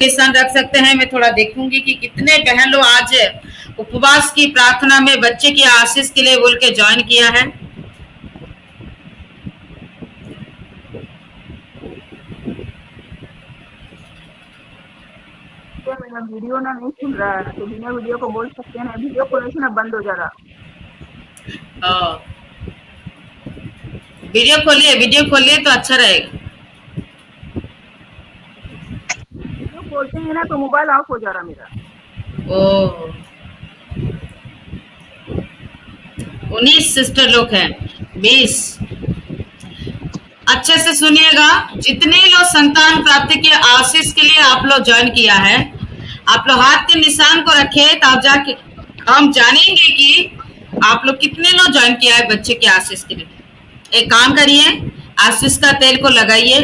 स्थान रख सकते हैं। मैं थोड़ा देखूंगी कि कितने बहन लोग आज उपवास की प्रार्थना में बच्चे की आशीष के लिए बोल के ज्वाइन किया है। मेरा वीडियो ना नहीं खुल रहा है, तो बिना वीडियो को बोल सकते हैं। वीडियो खोलने से ना बंद हो जा रहा। वीडियो खोलिए तो अच्छा रहेगा। वीडियो खोलते हैं ना तो मोबाइल ऑफ हो जा रहा मेरा। ओ 19 सिस्टर लोग हैं, 20। अच्छे से सुनिएगा, जितने लोग संतान प्राप्ति के आशीष के लिए आप लोग ज्वाइन किया है, आप लोग हाथ के निशान को रखे, तब जाके हम जानेंगे कि आप लोग कितने लोग ज्वाइन किया है बच्चे के आशीष के लिए। एक काम करिए, आशीष का तेल को लगाइए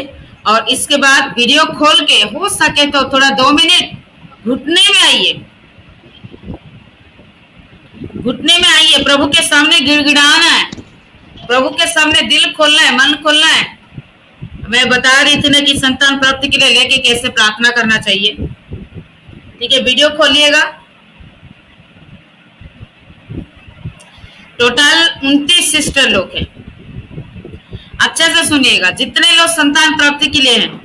और इसके बाद वीडियो खोल के हो सके तो थोड़ा 2 मिनट घुटने में आइए, घुटने में आइए, प्रभु के सामने गिड़गिड़ाना है, प्रभु के सामने दिल खोलना है, मन खोलना है। मैं बता रही थी ना कि संतान प्राप्ति के लिए लेके कैसे प्रार्थना करना चाहिए। ठीक है, वीडियो खोलिएगा। टोटल 29 सिस्टर लोग हैं। अच्छे से सुनिएगा, जितने लोग संतान प्राप्ति के लिए हैं।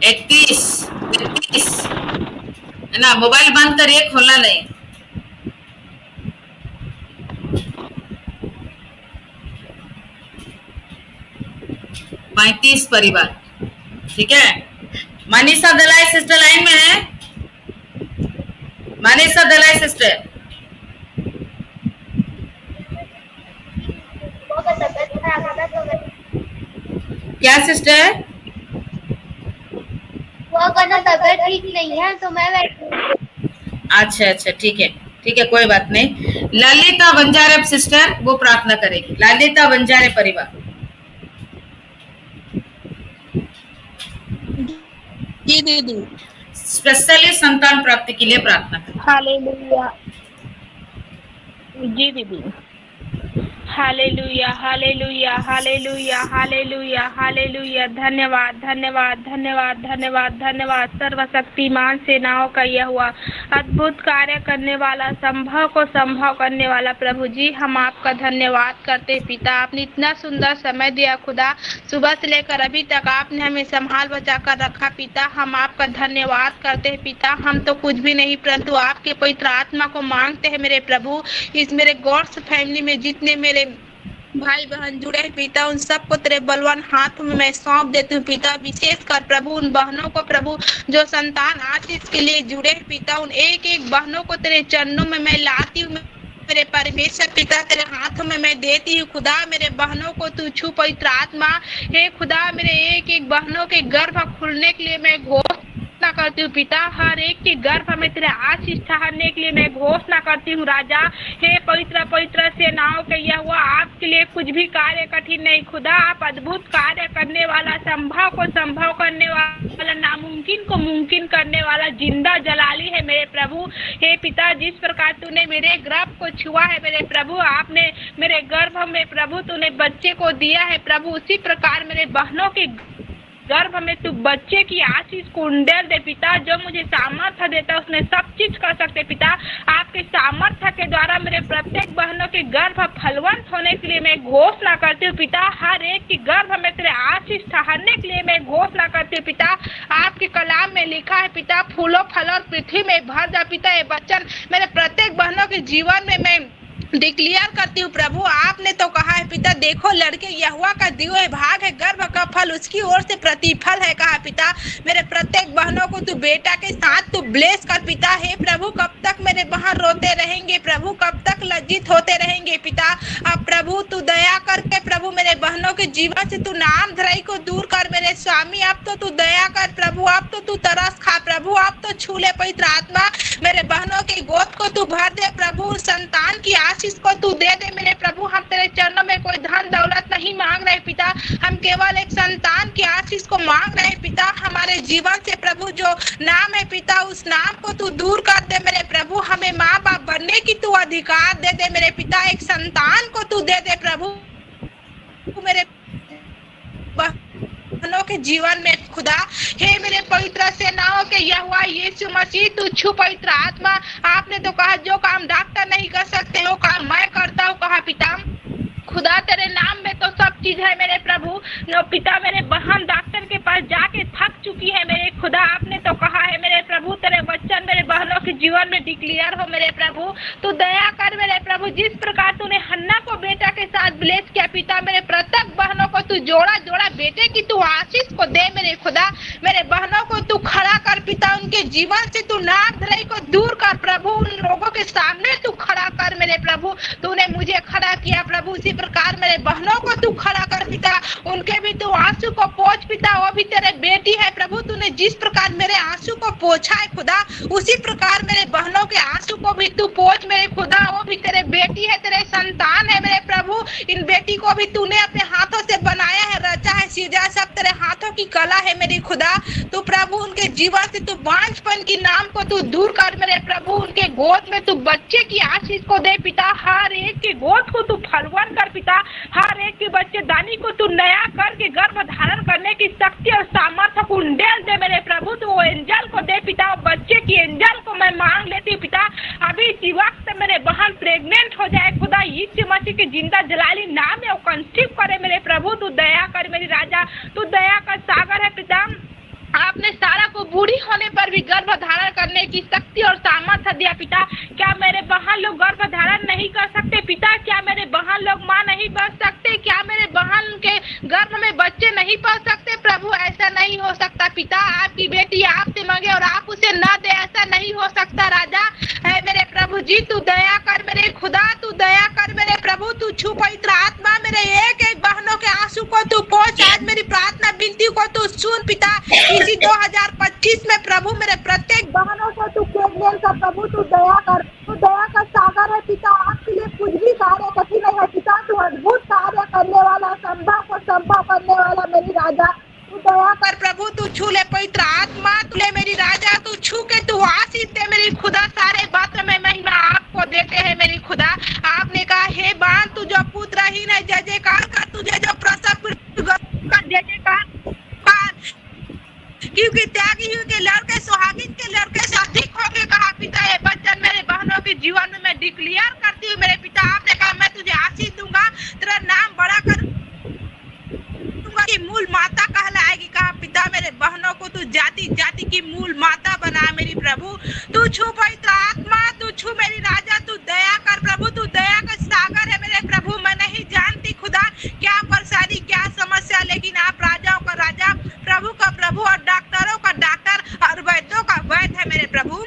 इकतीस, 33 है ना। मोबाइल बंद करिए, खोलना नहीं। पैंतीस परिवार। ठीक है, मनीषा दलाई सिस्टर लाइन में है। मनीषा दलाई सिस्टर, क्या सिस्टर? वो करना तबीयत ठीक नहीं है तो मैं अच्छा अच्छा, ठीक है ठीक है, कोई बात नहीं। ललिता बंजारे सिस्टर वो प्रार्थना करेगी। ललिता बंजारे परिवार। जी दीदी, स्पेशली संतान प्राप्ति के लिए प्रार्थना करें। हालेलुया। जी दीदी, hallelujah hallelujah hallelujah hallelujah hallelujah. धन्यवाद धन्यवाद धन्यवाद धन्यवाद धन्यवाद। सर्वशक्तिमान सेनाओं का यह हुआ अद्भुत कार्य करने वाला, संभव को संभव करने वाला प्रभु जी, हम आपका धन्यवाद करते पिता। आपने इतना सुंदर समय दिया खुदा, सुबह से लेकर अभी तक आपने हमें संभाल बचा कर रखा पिता। हम आपका धन्यवाद करते हैं पिता। हम तो कुछ भी नहीं परंतु आपके पवित्र आत्मा को मांगते हैं मेरे प्रभु। इस मेरे गॉड्स फैमिली में जितने मेरे भाई बहन जुड़े हैं पिता, उन सबको तेरे बलवान हाथ में मैं सौंप देती हूँ पिता। विशेष कर प्रभु उन बहनों को प्रभु जो संतान आशीष के लिए जुड़े हैं पिता, उन एक एक बहनों को तेरे चरणों में मैं लाती हूँ मेरे परमेश्वर पिता। तेरे हाथों में मैं देती हूँ खुदा। मेरे बहनों को तू छू पवित्र आत्मा। हे खुदा, मेरे एक एक बहनों के गर्भ खुलने के लिए मैं घोषणा करती हूँ पिता। हर एक के गर्भ में तेरे आशीष ठहरने के लिए मैं घोषणा करती हूँ राजा। हे पवित्र पवित्र सेनाओं का यह हुआ, आपके लिए कुछ भी कार्य कठिन नहीं खुदा। आप अद्भुत कार्य करने वाला, संभव को संभव करने वाला, नामुमकिन को मुमकिन करने वाला जिंदा जलाली है मेरे प्रभु। हे पिता, जिस प्रकार तूने मेरे गर्भ को छुआ है मेरे प्रभु, आपने मेरे गर्भ में प्रभु तूने बच्चे को दिया है प्रभु, उसी प्रकार मेरे बहनों के गर्भ में तू बच्चे की आशीष को उंडेल दे पिता। जो मुझे सामर्थ्य देता उसने सब चीज कर सकते पिता। आपके सामर्थ्य के द्वारा मेरे प्रत्येक बहनों के गर्भ फलवंत होने के लिए मैं घोषणा करती हूँ पिता। हर एक की गर्भ में तेरे आशीष ठहरने के लिए मैं घोषणा करती हूँ पिता। आपके कलाम में लिखा है पिता, फूलों फल और पृथ्वी में भर जा पिता। ये वचन मेरे प्रत्येक बहनों के जीवन में मैं डिक्लेयर करती हूँ प्रभु। आपने तो कहा है पिता, देखो लड़के यहोवा का दिया है भाग है, गर्भ का फल उसकी ओर से प्रतिफल है कहा पिता। मेरे प्रत्येक बहनों को तू बेटा के साथ तू ब्लेस कर पिता। हे प्रभु, कब तक मेरे बहन रोते रहेंगे प्रभु, कब तक लज्जित होते रहेंगे पिता। अब प्रभु तू दया करके प्रभु मेरे बहनों के जीवन से तू नाम धराई को दूर कर मेरे स्वामी। अब तो तू दया कर प्रभु, अब तो तू तरस खा प्रभु, अब तो छू ले पवित्र आत्मा। मेरे बहनों की गोद को तू भर दे प्रभु, संतान की आशीष को तू दे दे मेरे प्रभु। हम तेरे चरणों में कोई धन दौलत नहीं मांग रहे पिता, हम केवल एक संतान की आशीष को मांग रहे पिता। हमारे जीवन से प्रभु जो नाम है पिता, उस नाम को तू दूर कर दे मेरे प्रभु। हमें माँ बाप बनने की तू अधिकार दे दे मेरे पिता, एक संतान को तू दे दे प्रभु मेरे बहनों के जीवन में खुदा। हे मेरे पवित्र सेनाओं के यहोवा यीशु मसीह, तू छू पवित्र आत्मा। आपने तो कहा जो काम डॉक्टर नहीं कर सकते वो काम मैं करता हूँ कहा पिता। खुदा तेरे नाम में तो सब चीज है मेरे प्रभु। नो पिता, मेरे बहन डॉक्टर के पास जाके थक चुकी है मेरे खुदा। आपने तो कहा है मेरे प्रभु, तेरे वचन मेरे बहनों के जीवन में डिक्लेयर हो मेरे प्रभु। तू दया कर मेरे प्रभु, जिस प्रकार तूने हन्ना को बेटा के साथ ब्लेस किया पिता, मेरे प्रत्येक बहनों को तू जोड़ा जोड़ा बेटे की तू आशीष को दे मेरे खुदा। मेरे बहनों को तू खड़ा कर पिता, उनके जीवन से तू नाक धराई को दूर कर प्रभु। उन लोगों के सामने तू खड़ा कर मेरे प्रभु। तूने मुझे खड़ा किया प्रभु, उसी प्रकार मेरे बहनों को तू खड़ा कर पिता। उनके भी तू आंसू को पोंछ पिता, वो भी तेरे बेटी है प्रभु। तूने जिस प्रकार मेरे आंसू को पोंछा है खुदा, उसी प्रकार मेरे बहनों के आंसू को भी तू पोंछ मेरे खुदा। वो भी तेरे बेटी है, तेरे संतान है मेरे प्रभु। इन बेटी को भी तूने अपने हाथों से बनाया है, रचा है, सीजा, सब तेरे हाथों की कला है मेरी खुदा। तू प्रभु उनके जीवन से तू बांझपन की नाम को तू दूर कर मेरे प्रभु। उनके गोद में तू बच्चे की आशीष को दे पिता। हर एक के गोद को तू फलवान कर पिता। हर एक के बच्चेदानी को तू नया करके गर्भ धारण करने की शक्ति और सामर्थ्य को उंडेल दे मेरे प्रभु। तू वो एंजल को दे पिता, बच्चे की एंजल को मैं मांग लेती हूँ पिता। अभी इसी वक्त मेरे बहन प्रेग्नेंट हो जाए खुदा, यीशु मसीह के जिंदा जलाली नाम है वो कंसीव करे मेरे प्रभु। तू दया कर मेरी राजा, तू दया का सागर है पिता। आपने सारा को बूढ़ी होने पर भी गर्भ धारण करने की शक्ति और सामर्थ्य दिया पिता। क्या मेरे बहन लोग गर्भ धारण नहीं कर सकते पिता? क्या मेरे बहन लोग माँ नहीं बन सकते? क्या मेरे बहन के गर्भ में बच्चे नहीं पल सकते? प्रभु ऐसा नहीं हो सकता पिता। आपकी बेटी आपसे मांगे और आप उसे न दे, ऐसा नहीं हो सकता राजा। है मेरे प्रभु जी, तू दया कर मेरे खुदा, तू दया कर मेरे प्रभु। तू छू पवित्र आत्मा, मेरे एक एक बहनों के आंसू को तू पहुंच। आज मेरी प्रार्थना विनती को तू सुन पिता। इसी 2025 में प्रभु मेरे प्रत्येक बहनों को तू प्रेग्नेंट कर प्रभु। तू दया कर, तू दया का सागर है पिता। आपके लिए कुछ भी कार्य कठिन नहीं है पिता। तू अद्भुत कार्य करने वाला, संभव को संभव करने वाला मेरी राजा। तू दया कर प्रभु, तू छू ले पवित्र आत्मा, तू ले मेरी राजा। तू छू के तू आशीष दे मेरी खुदा। सारे बातों में महिमा आपको देते हैं मेरी खुदा। आपने कहा हे बान, तू जो पुत्रहीन है जय जयकार कर, तुझे जो प्रसव का जय जयकार, क्योंकि त्यागी हुई के लड़के सुहागिन के लड़के से अधिक हो गए कहा पिता। ये वचन मेरे बहनों के जीवन में मैं डिक्लेयर करती हूँ मेरे पिता। आपने कहा मैं तुझे आशीष दूंगा, तेरा नाम बड़ा कर दूंगा, कि मूल माता कहलाएगी कहा पिता। मेरे बहनों को तू जाति जाति की मूल माता बना मेरी प्रभु। तू छू पवित्र आत्मा, तू छू मेरी राजा। तू दया कर प्रभु, तू दया का सागर है मेरे प्रभु। मैं नहीं जानती खुदा क्या परेशानी क्या समस्या, लेकिन आप राजाओं का राजा, प्रभु का प्रभु और डॉक्टरों का डॉक्टर और वैद्यों का वैद्य है मेरे प्रभु।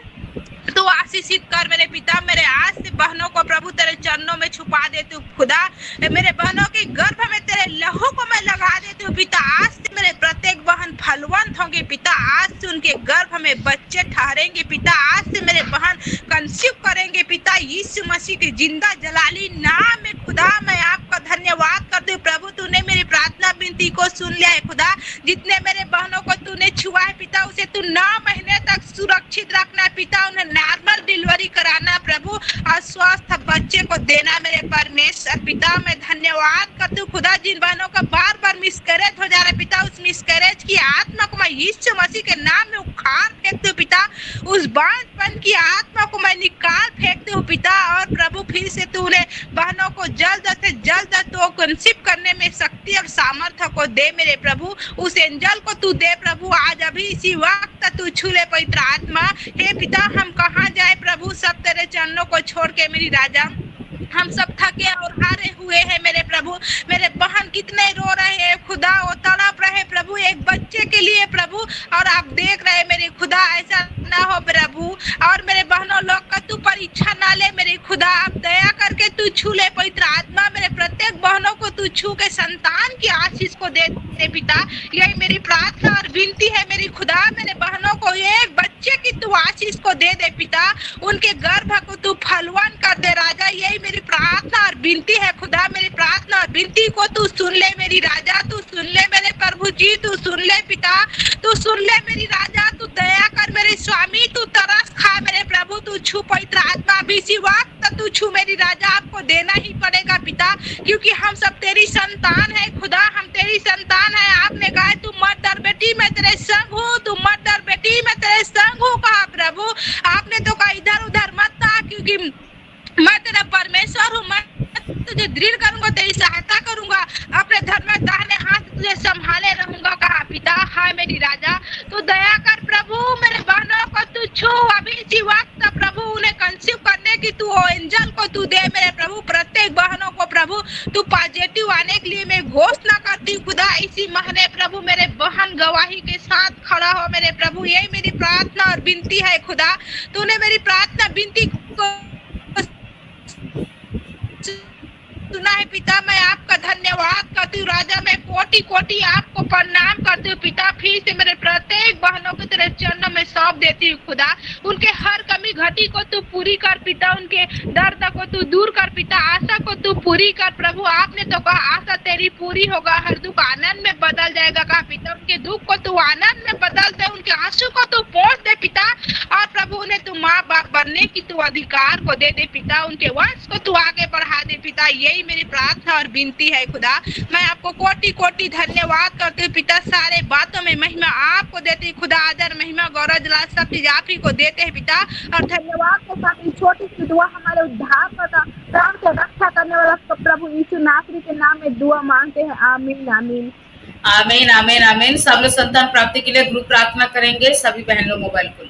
तू आशीषित कर मेरे पिता। मेरे आज से बहनों को प्रभु तेरे चरणों में छुपा देती हूँ खुदा। मेरे बहनों के गर्भ में तेरे लहू को मैं लगा देती हूँ पिता। आज से मेरे प्रत्येक बहन फलवंत होंगे पिता। आज से उनके गर्भ में बच्चे ठहरेंगे पिता। आज से मेरे बहन कंसीव करेंगे पिता। यीशु मसीह के जिंदा जलाली नाम में खुदा मैं आपका धन्यवाद करती हूँ प्रभु। तूने मेरी प्रार्थना विनती को सुन लिया है खुदा। जितने मेरे बहनों को तूने छुआ है पिता, उसे तू 9 महीने तक सुरक्षित रखना पिता। उन्हें नॉर्मल डिलीवरी कराना प्रभु और स्वस्थ बच्चे को देना मेरे परमेश्वर पिता। मैं धन्यवाद करती हूँ खुदा। जिन बहनों का बार बार मिसकैरेज हो जा रहा है पिता, उस मिसकैरेज की आत्मा को मैं यीशु मसीह के नाम में उखाड़ फेंकती हूँ पिता। उस बांझपन की आत्मा को मैं निकाल फेंकती हूँ पिता। और प्रभु फिर से तूने बहनों को जल्द से जल्द तो कंसीव करने में शक्ति और सामर्थ्य को दे मेरे प्रभु। उस एंजल को तू दे प्रभु। आज अभी इसी वक्त तू छू ले पवित्र आत्मा। हे पिता, हम कहाँ जाए प्रभु, सब तेरे चरणों को छोड़ के मेरी राजा। हम सब थके और हारे हुए हैं मेरे प्रभु। मेरे बहन कितने रो रहे हैं खुदा, वो तड़प रहे प्रभु एक बच्चे के लिए प्रभु। और आप देख रहे मेरे खुदा, ऐसा ना हो प्रभु, और मेरे बहनों लोग का तू परीक्षा ना ले मेरे खुदा, आप दया करके तू छू ले पवित्र आत्मा, मेरे प्रत्येक बहनों को तू छू के संतान की आशीष को दे दे पिता। यही मेरी प्रार्थना और विनती है मेरी खुदा, मेरे बहनों को एक बच्चे की तू आशीष को दे दे पिता, उनके गर्भ को तू फलवान कर दे राजा। यही मेरी प्रार्थना और विनती है खुदा, मेरी प्रार्थना और विनती को तू सुन ले मेरी राजा, तू सुन ले मेरे प्रभु जी, तू सुन ले पिता, तू सुन ले मेरी राजा, तू दया कर मेरे स्वामी, तू तरस खा मेरे प्रभु, तू छू पवित्र आत्मा भी इसी वक्त तू छू मेरी राजा, आपको देना ही पड़ेगा पिता, क्योंकि हम सब तेरी संतान है खुदा, हम तेरी संतान है। आपने कहा तू मत डर बेटी मैं तेरे संग हूँ, तू मत डर बेटी मैं तेरे संग हूँ कहा प्रभु। आपने तो कहा इधर उधर मत था, क्योंकि मैं तेरा परमेश्वर हूँ, मैं तुझे दृढ़ करूंगा, तेरी सहायता करूंगा, अपने धर्म में दाहिने हाथ तुझे संभाले रहूंगा कहा पिता। हाय मेरी राजा, तू दया कर प्रभु, मेरे बहनों को तू छू अभी इसी वक्त प्रभु, उन्हें कंसीव करने की तू एंजल को तू दे मेरे प्रभु, प्रत्येक बहनों को प्रभु तू पॉजिटिव आने के लिए मैं घोषणा करती हूँ खुदा, इसी महीने प्रभु मेरे बहन गवाही के साथ खड़ा हो मेरे प्रभु। यही मेरी प्रार्थना और विनती है खुदा, तूने मेरी प्रार्थना विनती को सुना है पिता, मैं आपका धन्यवाद करती हूँ राजा, मैं कोटि कोटि आपको प्रणाम करती हूँ पिता। फिर से मेरे प्रत्येक बहनों को तेरे चरणों में सौंप देती हूँ खुदा, उनके हर कमी घटी को तू पूरी कर पिता, उनके दर्द को तू दूर कर पिता, आशा को तू पूरी कर प्रभु। आपने तो कहा आशा तेरी पूरी होगा, हर दुख आनंद में बदल जाएगा कहा पिता, उनके दुख को तू आनंद में बदल दे, उनके आंसू को तू पोंछ दे पिता, और प्रभु उन्हें तू माँ बाप बनने की तू अधिकार को दे दे पिता, उनके वंश को तू आगे बढ़ा दे पिता। यही मेरी प्रार्थना और विनती है खुदा, मैं आपको कोटि कोटि धन्यवाद करती हूँ पिता, सारे बातों में महिमा आपको देती हूँ खुदा, आदर महिमा गौरव जलाल सब चीज आप ही को देते हैं पिता। और धन्यवाद के साथ इस छोटी सी दुआ हमारे उद्धार करता प्राण से रक्षा करने वाला प्रभु यीशु नासरी के नाम में दुआ मांगते हैं, आमीन आमीन आमीन आमीन आमीन। सब लोग संतान प्राप्ति के लिए ग्रुप प्रार्थना करेंगे, सभी बहन लोग मोबाइल खोलें।